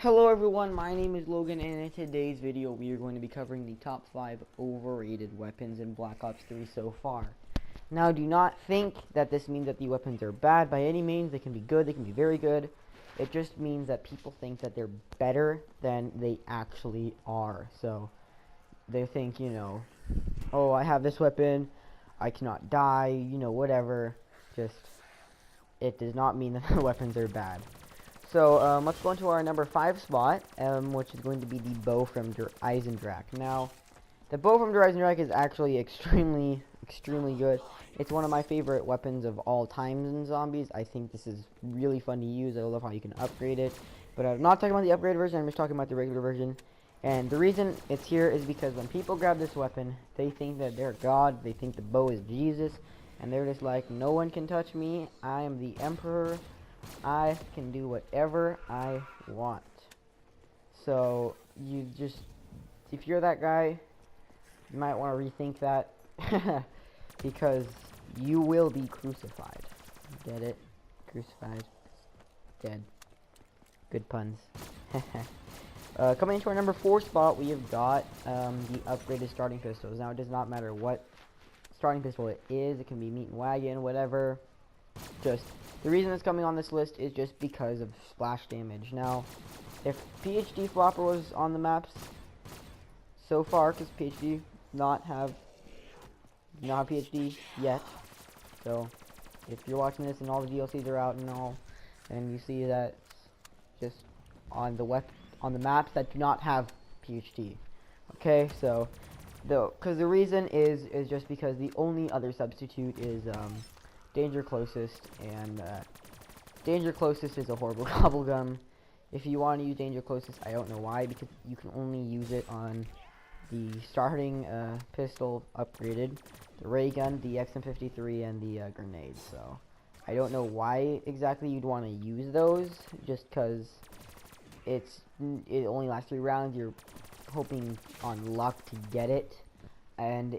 Hello everyone, my name is Logan, and in today's video we are going to be covering the top 5 overrated weapons in Black Ops 3 so far. Now, do not think that this means that the weapons are bad by any means. They can be good, they can be very good. It just means that people think that they're better than they actually are. So, they think, oh, I have this weapon, I cannot die, whatever. It does not mean that the weapons are bad. So, let's go into our number 5 spot, which is going to be the bow from Der Eisendrache. Now, the bow from Der Eisendrache is actually extremely good. It's one of my favorite weapons of all times in zombies. I think this is really fun to use. I love how you can upgrade it. But I'm not talking about the upgraded version, I'm just talking about the regular version. And the reason it's here is because when people grab this weapon, they think that they're God, they think the bow is Jesus, and they're just like, no one can touch me, I am the Emperor. I can do whatever I want. So, if you're that guy, you might want to rethink that. Because you will be crucified. Get it? Crucified. Dead. Good puns. Coming into our number 4 spot, we have got the upgraded starting pistols. Now, it does not matter what starting pistol it is. It can be meat and wagon, whatever. The reason it's coming on this list is just because of splash damage. Now, if PhD Flopper was on the maps so far, because PhD not have PhD yet, so if you're watching this and all the DLCs are out and all, and you see that just on the maps that do not have PhD, okay, so because the reason is just because the only other substitute is Danger Closest, and Danger Closest is a horrible gobblegum. If you want to use Danger Closest, I don't know why, because you can only use it on the starting pistol upgraded, the ray gun, the XM53, and the grenade. So I don't know why exactly you'd want to use those, just because it only lasts 3 rounds. You're hoping on luck to get it. And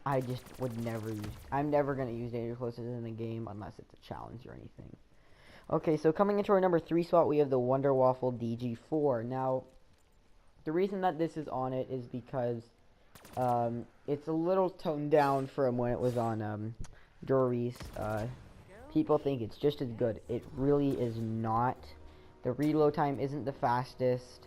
I just would never use, I'm never going to use Danger Closest in the game unless it's a challenge or anything. Okay, so coming into our number 3 spot, we have the Wonder Waffle DG4. Now, the reason that this is on it is because it's a little toned down from when it was on Doris. People think it's just as good. It really is not. The reload time isn't the fastest.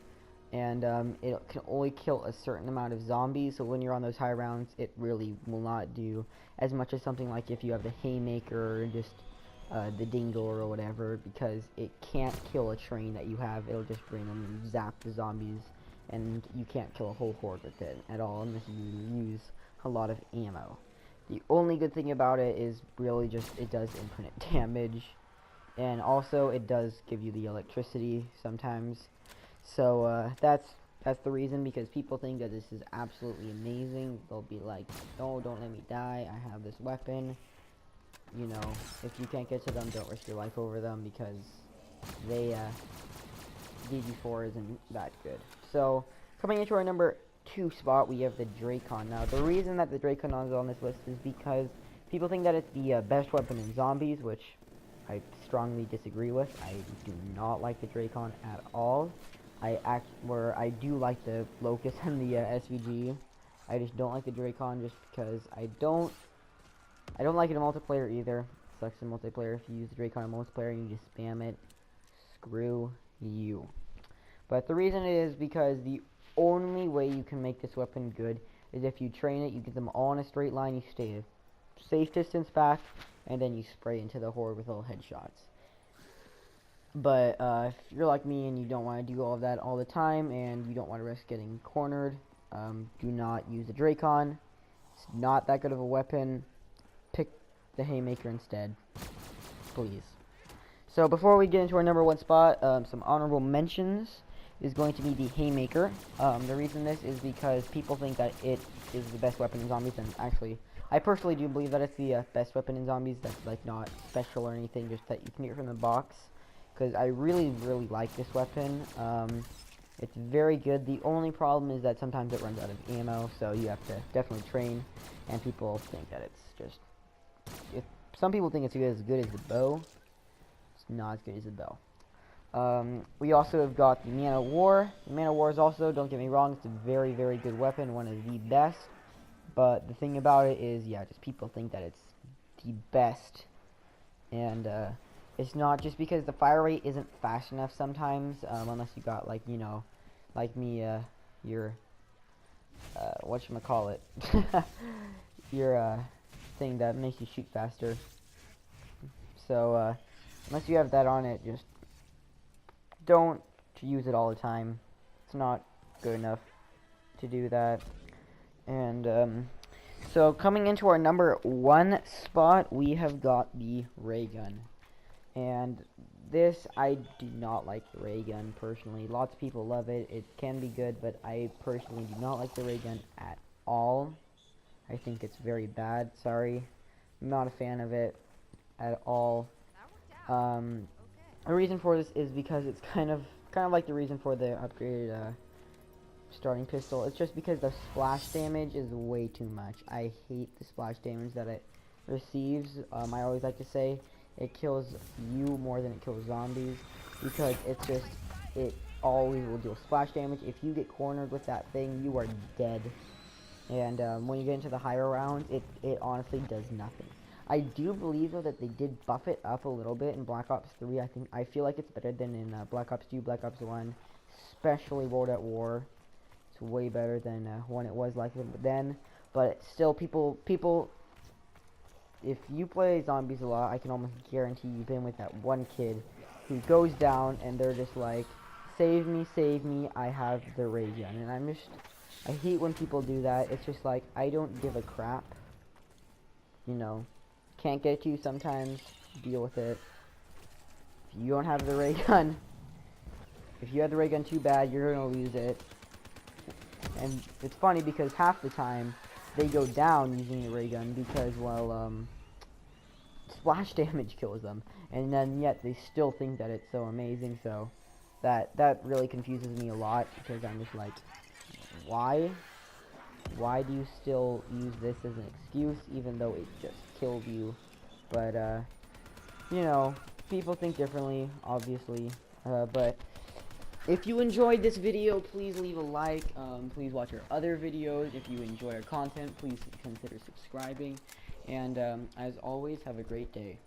And it can only kill a certain amount of zombies, so when you're on those high rounds, it really will not do as much as something like if you have the Haymaker or just the Dingle or whatever, because it can't kill a train that you have. It'll just randomly zap the zombies, and you can't kill a whole horde with it at all unless you use a lot of ammo. The only good thing about it is really just it does infinite damage, and also it does give you the electricity sometimes. So that's the reason, because people think that this is absolutely amazing. They'll be like, "No, don't let me die. I have this weapon." You know, if you can't get to them, don't risk your life over them, because DG4 isn't that good. So coming into our number 2 spot, we have the Dracon. Now, the reason that the Dracon is on this list is because people think that it's the best weapon in zombies, which I strongly disagree with. I do not like the Dracon at all. I do like the Locust and the SVG. I just don't like the Dracon, just because I don't like it in multiplayer either. It sucks in multiplayer if you use the Dracon in multiplayer and you just spam it. Screw you. But the reason is because the only way you can make this weapon good is if you train it, you get them all in a straight line, you stay a safe distance back, and then you spray into the horde with little headshots. But if you're like me and you don't want to do all of that all the time, and you don't want to risk getting cornered, do not use the Dracon. It's not that good of a weapon. Pick the Haymaker instead, please. So before we get into our number 1 spot, some honorable mentions is going to be the Haymaker. The reason this is because people think that it is the best weapon in zombies, and actually, I personally do believe that it's the best weapon in zombies. That's like not special or anything, just that you can get from the box. Because I really like this weapon. It's very good. The only problem is that sometimes it runs out of ammo, so you have to definitely train. And people think that it's just, some people think it's as good as the bow. It's not as good as the bow. We also have got the Man of War. The Man of War is also, don't get me wrong, it's a very, very good weapon, one of the best. But the thing about it is, yeah, just people think that it's the best. And it's not, just because the fire rate isn't fast enough sometimes, unless you got, like, you know, like me, your, whatchamacallit, your, thing that makes you shoot faster. So, unless you have that on it, just don't use it all the time. It's not good enough to do that. And, so coming into our number 1 spot, we have got the ray gun. And this, I do not like the ray gun personally. Lots of people love it. It can be good, but I personally do not like the ray gun at all. I think it's very bad. Sorry. I'm not a fan of it at all. The reason for this is because it's kind of like the reason for the upgraded starting pistol. It's just because the splash damage is way too much. I hate the splash damage that it receives. I always like to say it kills you more than it kills zombies, because it's just, it always will deal splash damage. If you get cornered with that thing, you are dead. And when you get into the higher rounds, it honestly does nothing. I do believe though that they did buff it up a little bit in Black Ops 3. I feel like it's better than in Black Ops 2, Black Ops 1, especially World at War. It's way better than when it was like then. But still, people, if you play zombies a lot, I can almost guarantee you've been with that one kid who goes down and they're just like, save me, I have the ray gun. And I hate when people do that. It's just like, I don't give a crap. You know, can't get you sometimes, deal with it. If you don't have the ray gun, if you have the ray gun, too bad, you're gonna lose it. And it's funny because half the time they go down using the ray gun because, well, splash damage kills them, and then yet they still think that it's so amazing. So that really confuses me a lot, because I'm just like, why do you still use this as an excuse, even though it just killed you? But you know, people think differently, obviously. But if you enjoyed this video, please leave a like. Please watch our other videos. If you enjoy our content, please consider subscribing. And as always, have a great day.